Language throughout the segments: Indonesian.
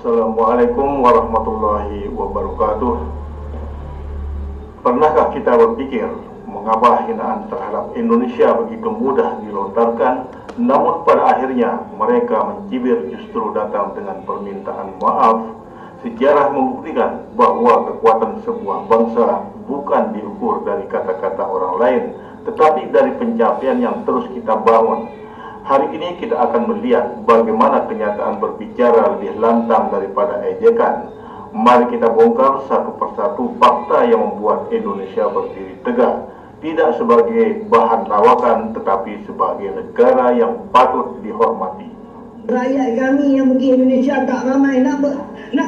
Assalamualaikum warahmatullahi wabarakatuh. Pernahkah kita berpikir mengapa hinaan terhadap Indonesia begitu mudah dilontarkan, namun pada akhirnya mereka mencibir justru datang dengan permintaan maaf? Sejarah membuktikan bahwa kekuatan sebuah bangsa bukan diukur dari kata-kata orang lain, tetapi dari pencapaian yang terus kita bangun. Hari ini kita akan melihat bagaimana kenyataan berbicara lebih lantang daripada ejekan. Mari kita bongkar satu persatu fakta yang membuat Indonesia berdiri tegak, tidak sebagai bahan lawakan tetapi sebagai negara yang patut dihormati. Rakyat kami yang pergi Indonesia tak ramai nak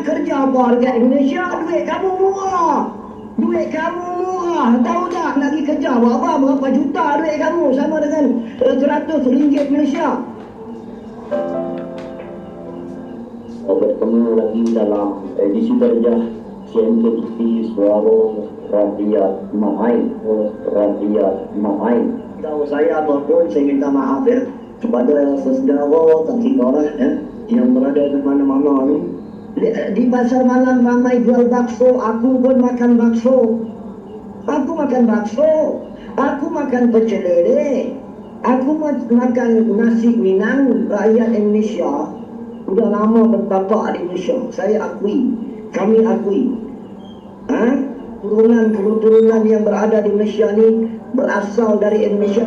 kerja apa rakyat Indonesia. Duit kamu murah. Duit kamu murah. Tahu tak nak pergi kerja apa? Berapa juta duit kamu sama dengan RM100 Malaysia. Bertemu lagi dalam edisi terjah CNK TV Suara Rakyat Mamain. Tahu saya apapun saya minta maaf ya kepada saudara saudara yang berada di mana-mana ni. Di pasar malam ramai jual bakso, aku pun makan bakso. Aku makan pecel lele. Aku makan nasi Minang. Rakyat Indonesia sudah lama bertapak di Indonesia. Saya akui, kami akui. Keturunan yang berada di Malaysia ni berasal dari Indonesia.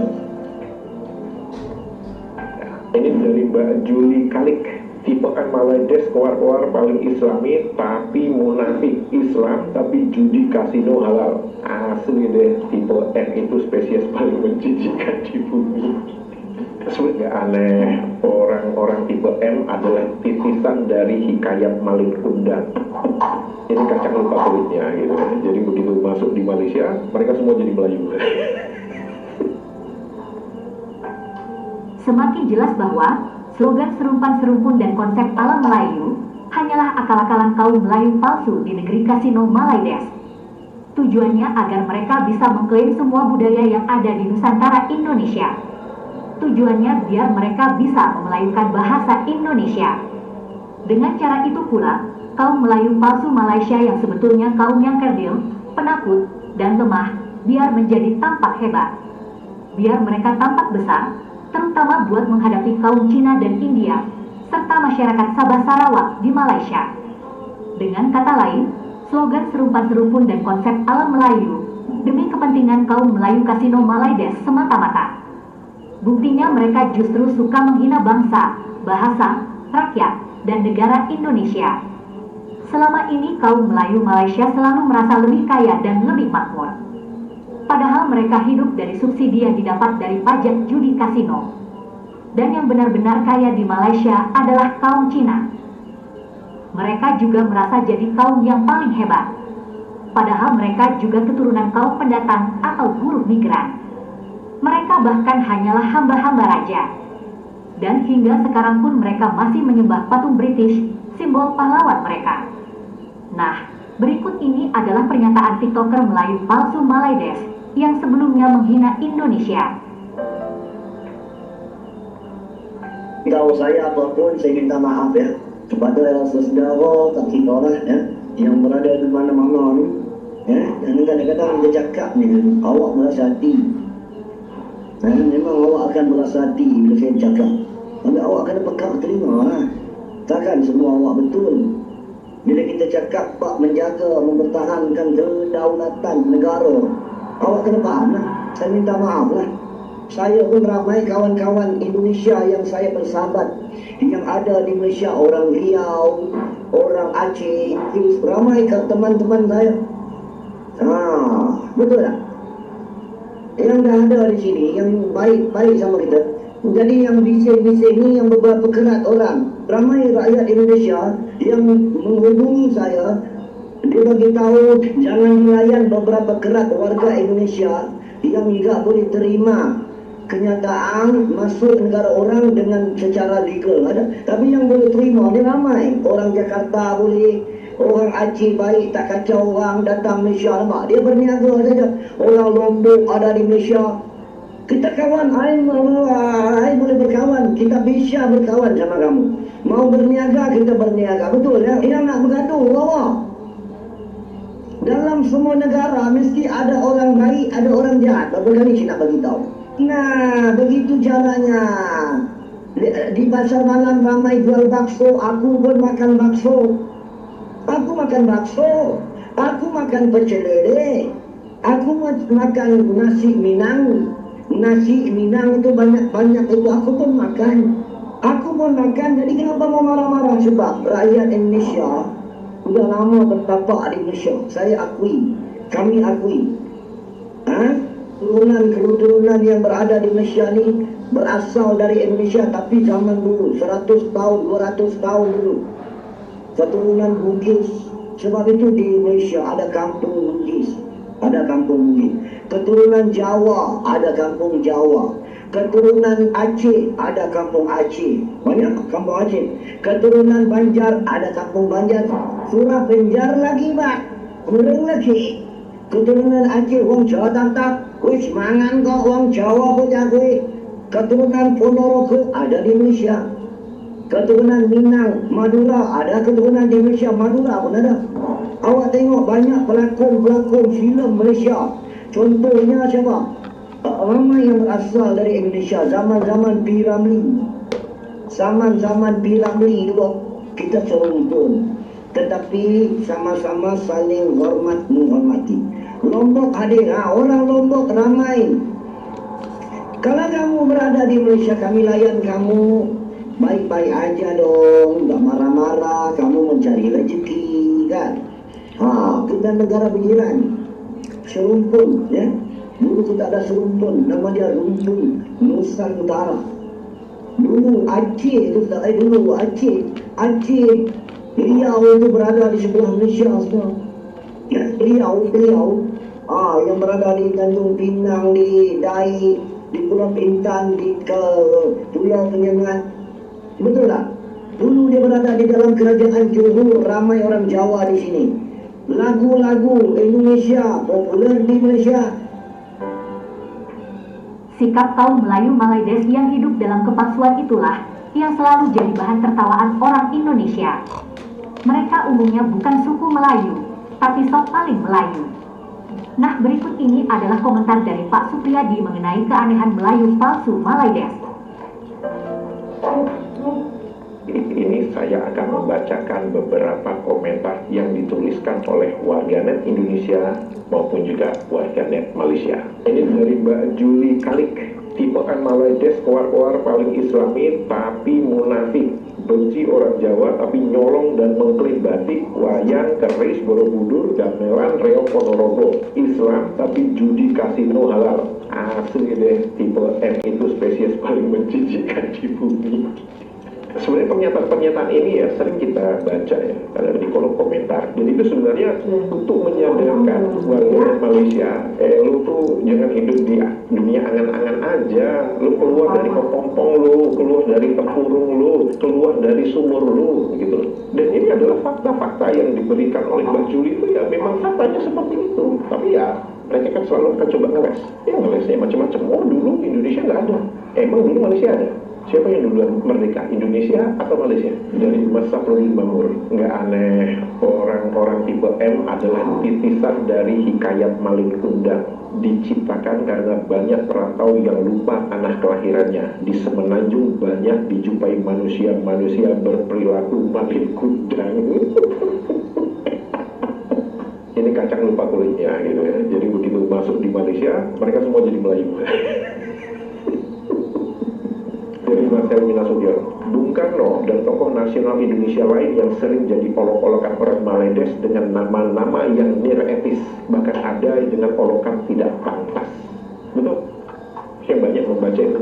Ini dari Mbak Juli Kalik, tipe M Malaides, keluar paling islami tapi munafik, Islam tapi judi kasino halal. Asli deh, tipe M itu spesies paling menjijikan di bumi. Sebenarnya aneh, orang-orang tipe M adalah titisan dari hikayat maling kundang. Ini kacang lupa kulitnya gitu. Jadi begitu masuk di Malaysia, mereka semua jadi Melayu. Semakin jelas bahwa slogan serumpan serumpun dan konsep ala Melayu hanyalah akal-akalan kaum Melayu palsu di negeri kasino Malaides. Tujuannya agar mereka bisa mengklaim semua budaya yang ada di Nusantara Indonesia. Tujuannya biar mereka bisa memelayukan bahasa Indonesia. Dengan cara itu pula, kaum Melayu palsu Malaysia yang sebetulnya kaum yang kerdil, penakut, dan lemah, biar menjadi tampak hebat. Biar mereka tampak besar, terutama buat menghadapi kaum Cina dan India, serta masyarakat Sabah Sarawak di Malaysia. Dengan kata lain, slogan serumpan serumpun dan konsep ala Melayu demi kepentingan kaum Melayu kasino Malaides semata-mata. Buktinya mereka justru suka menghina bangsa, bahasa, rakyat, dan negara Indonesia. Selama ini kaum Melayu Malaysia selalu merasa lebih kaya dan lebih makmur. Padahal mereka hidup dari subsidi yang didapat dari pajak judi kasino. Dan yang benar-benar kaya di Malaysia adalah kaum Cina. Mereka juga merasa jadi kaum yang paling hebat. Padahal mereka juga keturunan kaum pendatang atau buruh migran. Mereka bahkan hanyalah hamba-hamba raja. Dan hingga sekarang pun mereka masih menyembah patung British, simbol pahlawan mereka. Nah, berikut ini adalah pernyataan TikToker Melayu palsu Malaides yang sebelumnya menghina Indonesia. Tahu saya apapun saya minta maaf ya kepada saudara saudara yang berada di mana-mana ni. Dan kadang-kadang dia cakap ni, awak merasa hati. Memang awak akan merasa hati bila saya cakap. Tapi awak kena pekak terima lah. Takkan semua awak betul. Bila kita cakap pak menjaga, mempertahankan kedaulatan negara, awak kena faham lah. Saya minta maaf lah. Saya pun ramai kawan-kawan Indonesia yang saya bersahabat yang ada di Malaysia, orang Riau, orang Aceh, ramai teman-teman saya. Betul tak? Yang dah ada di sini, yang baik-baik sama kita. Jadi yang bising-bising ni, yang beberapa kerat orang, ramai rakyat Indonesia yang menghubungi saya. Dia beritahu jangan melayan beberapa kerat warga Indonesia yang tidak boleh terima kenyataan masuk negara orang dengan secara legal. Tapi yang boleh terima dia ramai. Orang Jakarta boleh, orang Aceh baik, tak kacau orang datang Malaysia. Nampak? Dia berniaga saja. Orang Lombok ada di Malaysia. Kita kawan, I boleh berkawan. Kita bisa berkawan sama kamu. Mau berniaga, kita berniaga. Betul ya? Yang nak bergaduh, Allah. Dalam semua negara mesti ada orang baik, ada orang jahat. Berapa kali saya nak bagi tahu? Nah, begitu caranya. Di pasar malam ramai jual bakso, aku pun makan bakso. Aku makan bakso, aku makan pecel lele, aku makan nasi Minang. Nasi Minang itu banyak-banyak itu aku pun makan. Aku pun makan, jadi kenapa mau marah-marah? Sebab rakyat Indonesia sudah lama bertapak di Indonesia. Saya akui, kami akui. Keturunan yang berada di Malaysia ni berasal dari Indonesia, tapi zaman dulu 100 tahun, 200 tahun dulu keturunan Bugis. Sebab itu di Malaysia ada kampung Bugis, ada kampung Bugis. Keturunan Jawa ada kampung Jawa. Keturunan Aceh ada kampung Aceh, banyak kampung Aceh. Keturunan Banjar ada kampung Banjar. Surah Banjar lagi pak, kurang lagi. Keturunan Aceh wong Jawa tak wis mangan kok wong Jawa punya kuwi. Keturunan Ponorogo ada di Malaysia. Keturunan Minang, Madura ada keturunan di Malaysia. Madura pun ada. Awak tengok banyak pelakon-pelakon filem Malaysia. Contohnya siapa? Ramai yang berasal dari Indonesia. Zaman-zaman P. Ramlee. Zaman-zaman P. Ramlee dulu kita serumpun. Tetapi sama-sama saling hormat menghormati. Lombok hadir, orang Lombok ramai. Kalau kamu berada di Malaysia, kami layan kamu baik-baik aja dong, nggak marah-marah. Kamu mencari rezeki kan? Kita negara berjiran, serumpun ya. Dulu kita ada serumpun, nama dia Rumpun Nusantara. Dulu Aceh itu dulu Aceh Riau itu berada di sebelah Malaysia semua. Ya, Riau yang berada di Tanjung Pinang, di Dai, di Pulau Bintan, di Pulau Penyengat. Betul tak? Dulu dia berada di dalam kerajaan Johor, ramai orang Jawa di sini. Lagu-lagu Indonesia populer di Malaysia. Sikap kaum Melayu Malaides yang hidup dalam kepalsuan itulah yang selalu jadi bahan tertawaan orang Indonesia. Mereka umumnya bukan suku Melayu, tapi sok paling Melayu. Nah, berikut ini adalah komentar dari Pak Supriyadi mengenai keanehan Melayu palsu Malaides. Ini saya akan membacakan beberapa komentar yang dituliskan oleh warganet Indonesia maupun juga warganet Malaysia. Ini dari Mbak Juli Kalik. Tipean Malaides keluar-keluar paling islami tapi munafik. Benci orang Jawa tapi nyolong dan mengklaim batik, wayang, keris, borobudur, gamelan, reog, ponorogo. Islam tapi judi kasino halal. Asli deh, tipe M itu spesies paling menjijikkan di bumi. Sebenarnya pernyataan ini ya sering kita baca ya, ada di kolom komentar. Jadi itu sebenarnya untuk menyadarkan warga Malaysia, lu tuh jangan hidup di dunia angan-angan aja. Lu keluar dari kepompong lu, keluar dari tempurung lu, keluar dari sumur lu, gitu. Dan ini adalah fakta-fakta yang diberikan oleh Mbak Juli itu ya memang faktanya seperti itu. Tapi ya mereka kan selalu akan coba ngeles. Ya ngelesnya macam-macam. Oh dulu Indonesia nggak ada. Emang dulu Malaysia ada? Siapa yang duluan merdeka? Indonesia atau Malaysia? Dari masa Perunding Bamur. Nggak aneh, orang-orang tipe M adalah titisan dari hikayat Malin Kundang. Diciptakan karena banyak perantau yang lupa tanah kelahirannya. Di Semenanjung banyak dijumpai manusia-manusia berperilaku Malin Kundang. Ini kacang lupa kulitnya gitu ya. Jadi begitu masuk di Malaysia, mereka semua jadi Melayu. Dari Marcel Minasution, Bung Karno dan tokoh nasional Indonesia lain yang sering jadi olok-olokan orang Malaides dengan nama-nama yang nir-etis, bahkan ada dengan olokan tidak pantas. Betul? Saya banyak membaca itu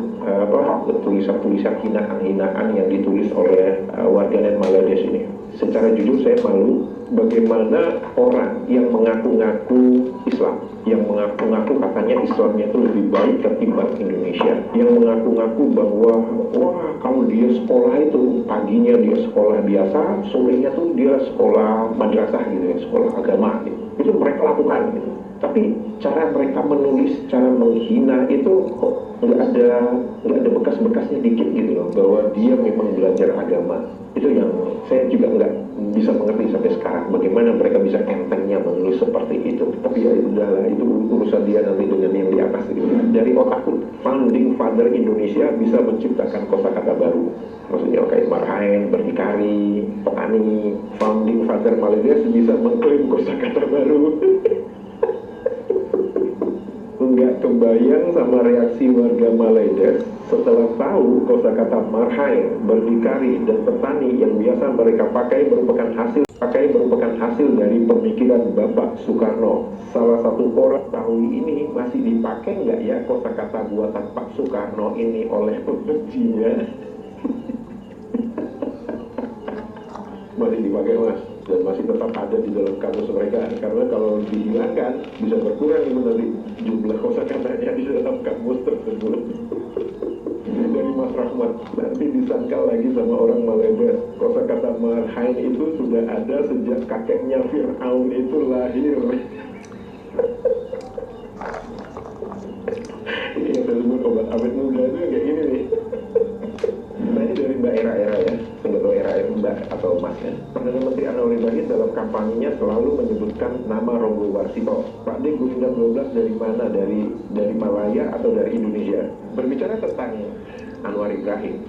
tulisan-tulisan hinaan-hinaan yang ditulis oleh warganet Malaides ini. Secara jujur saya malu bagaimana orang yang mengaku-ngaku Islam, yang mengaku-ngaku katanya Islamnya itu lebih baik ketimbang Indonesia, yang mengaku-ngaku bahwa wah kalau dia sekolah itu paginya dia sekolah biasa, sorenya tuh dia sekolah madrasah gitu ya, sekolah agama gitu. Itu mereka lakukan gitu. Tapi cara mereka menulis, cara menghina itu kok nggak ada bekas-bekasnya dikit gitu loh, bahwa dia memang belajar agama. Itu yang saya juga nggak bisa mengerti sampai sekarang, bagaimana mereka bisa entengnya menulis seperti itu. Tapi ya udahlah, itu urusan dia nanti dengan yang di atas itu. Dari otakku, founding father Indonesia bisa menciptakan kosakata baru. Maksudnya kayak Marhain, berdikari, petani. Founding father Malaysia bisa mengklaim kosakata baru. Nggak kebayang sama reaksi warga Malaysia setelah tahu kosakata marhain, berdikari, dan petani yang biasa mereka pakai merupakan hasil dari pemikiran Bapak Soekarno. Salah satu orang tahun ini masih dipakai nggak ya kosakata buatan Pak Soekarno ini oleh pembencinya? Masih dipakai, Mas, dan masih tetap ada di dalam kamus mereka, karena kalau dihilangkan bisa berkurang itu nanti jumlah kosakatanya di dalam kamus tersebut. Dari Mas Rahmat, nanti disangkal lagi sama orang Malaysia, kosakata marhain itu sudah ada sejak kakeknya Fir'aun itu lahir. Ini yang disebut obat awet muda itu kayak gini nih. Nah, ini dari Mbak Era ya, nggak tahu Era Mbak atau Mas ya. Perdana Menteri Anwar Ibrahim dalam kampanyenya selalu menyebutkan nama Rogo Warsito. Pak D, Gurindam 12 dari mana? Dari Malaya atau dari Indonesia? Berbicara tentang Anwar Ibrahim,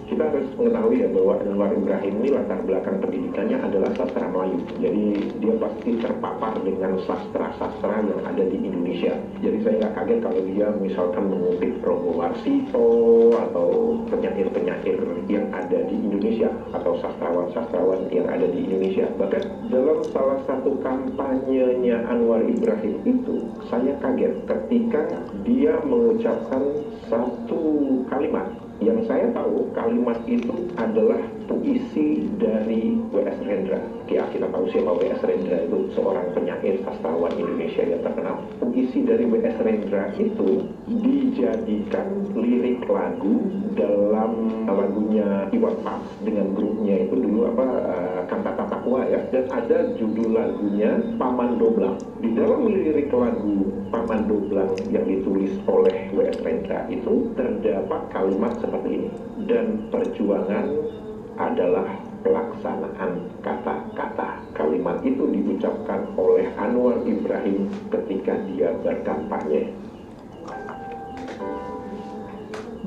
kita harus mengetahui ya bahwa Anwar Ibrahim ini latar belakang pendidikannya adalah sastra Melayu. Jadi dia pasti terpapar dengan sastra-sastra yang ada di Indonesia. Jadi saya nggak kaget kalau dia misalkan mengutip Rogo Warsito atau penyair-penyair yang ada di Indonesia atau sastrawan-sastrawan yang ada di Indonesia. Bahkan dalam salah satu kampanyenya Anwar Ibrahim itu, saya kaget ketika dia mengucapkan satu kalimat yang saya tahu kalimat itu adalah puisi dari W.S. Rendra. Ya, kita tahu siapa W.S. Rendra itu, seorang penyair sastrawan Indonesia yang terkenal. Puisi dari W.S. Rendra itu dijadikan lirik lagu dalam lagunya Iwan Fals dengan grupnya itu dulu Kantata Takwa ya, dan ada judul lagunya Paman Doblang. Di dalam lirik lagu Paman Doblang yang ditulis oleh W.S. Rendra itu terdapat kalimat seperti ini: dan perjuangan adalah pelaksanaan kata-kata. Kalimat itu diucapkan oleh Anwar Ibrahim ketika dia berkampanye.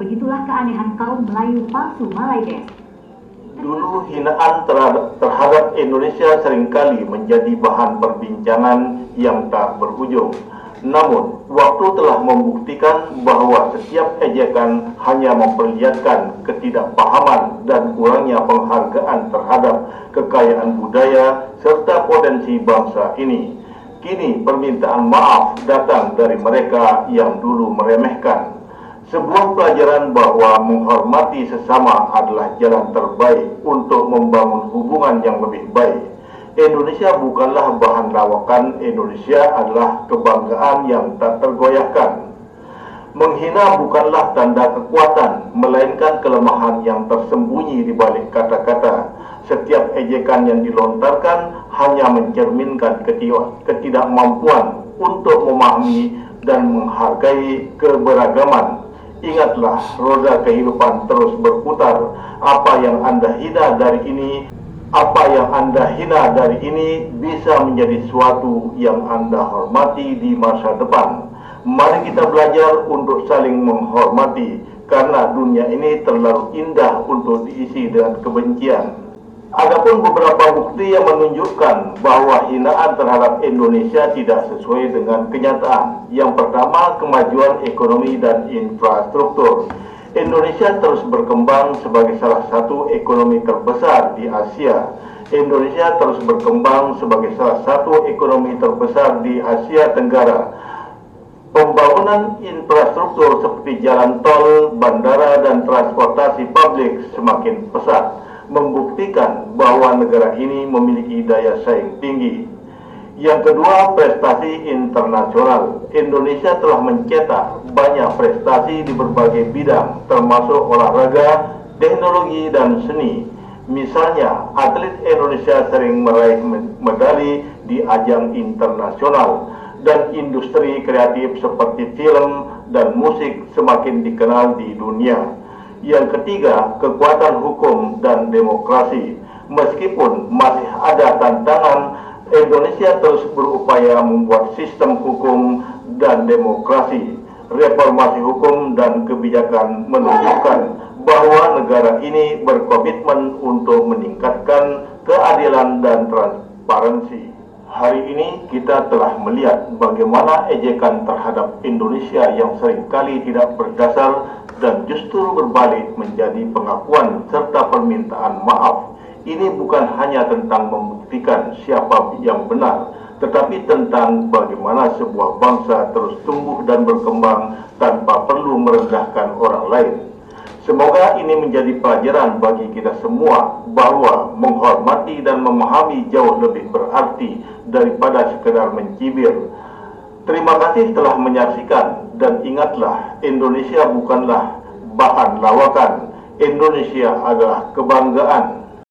Begitulah keanehan kaum Melayu palsu Malaydes. Dulu hinaan terhadap Indonesia seringkali menjadi bahan perbincangan yang tak berujung. Namun, waktu telah membuktikan bahwa setiap ejekan hanya memperlihatkan ketidakpahaman dan kurangnya penghargaan terhadap kekayaan budaya serta potensi bangsa ini. Kini permintaan maaf datang dari mereka yang dulu meremehkan. Sebuah pelajaran bahwa menghormati sesama adalah jalan terbaik untuk membangun hubungan yang lebih baik. Indonesia bukanlah bahan lawakan, Indonesia adalah kebanggaan yang tak tergoyahkan. Menghina bukanlah tanda kekuatan, melainkan kelemahan yang tersembunyi di balik kata-kata. Setiap ejekan yang dilontarkan hanya mencerminkan ketidakmampuan untuk memahami dan menghargai keberagaman. Ingatlah, roda kehidupan terus berputar. Apa yang Anda hina dari ini bisa menjadi suatu yang Anda hormati di masa depan. Mari kita belajar untuk saling menghormati, karena dunia ini terlalu indah untuk diisi dengan kebencian. Adapun beberapa bukti yang menunjukkan bahwa hinaan terhadap Indonesia tidak sesuai dengan kenyataan. Yang pertama, kemajuan ekonomi dan infrastruktur. Indonesia terus berkembang sebagai salah satu ekonomi terbesar di Asia. Indonesia terus berkembang sebagai salah satu ekonomi terbesar di Asia Tenggara. Pembangunan infrastruktur seperti jalan tol, bandara, dan transportasi publik semakin pesat, membuktikan bahwa negara ini memiliki daya saing tinggi. Yang kedua, prestasi internasional. Indonesia telah mencetak banyak prestasi di berbagai bidang, termasuk olahraga, teknologi, dan seni. Misalnya, atlet Indonesia sering meraih medali di ajang internasional, dan industri kreatif seperti film dan musik semakin dikenal di dunia. Yang ketiga, kekuatan hukum dan demokrasi. Meskipun masih ada tantangan, Indonesia terus berupaya membuat sistem hukum dan demokrasi. Reformasi hukum dan kebijakan menunjukkan bahwa negara ini berkomitmen untuk meningkatkan keadilan dan transparansi. Hari ini kita telah melihat bagaimana ejekan terhadap Indonesia yang seringkali tidak berdasar dan justru berbalik menjadi pengakuan serta permintaan maaf. Ini bukan hanya tentang membuktikan siapa yang benar, tetapi tentang bagaimana sebuah bangsa terus tumbuh dan berkembang tanpa perlu merendahkan orang lain. Semoga ini menjadi pelajaran bagi kita semua bahwa menghormati dan memahami jauh lebih berarti daripada sekedar mencibir. Terima kasih telah menyaksikan, dan ingatlah, Indonesia bukanlah bahan lawakan. Indonesia adalah kebanggaan.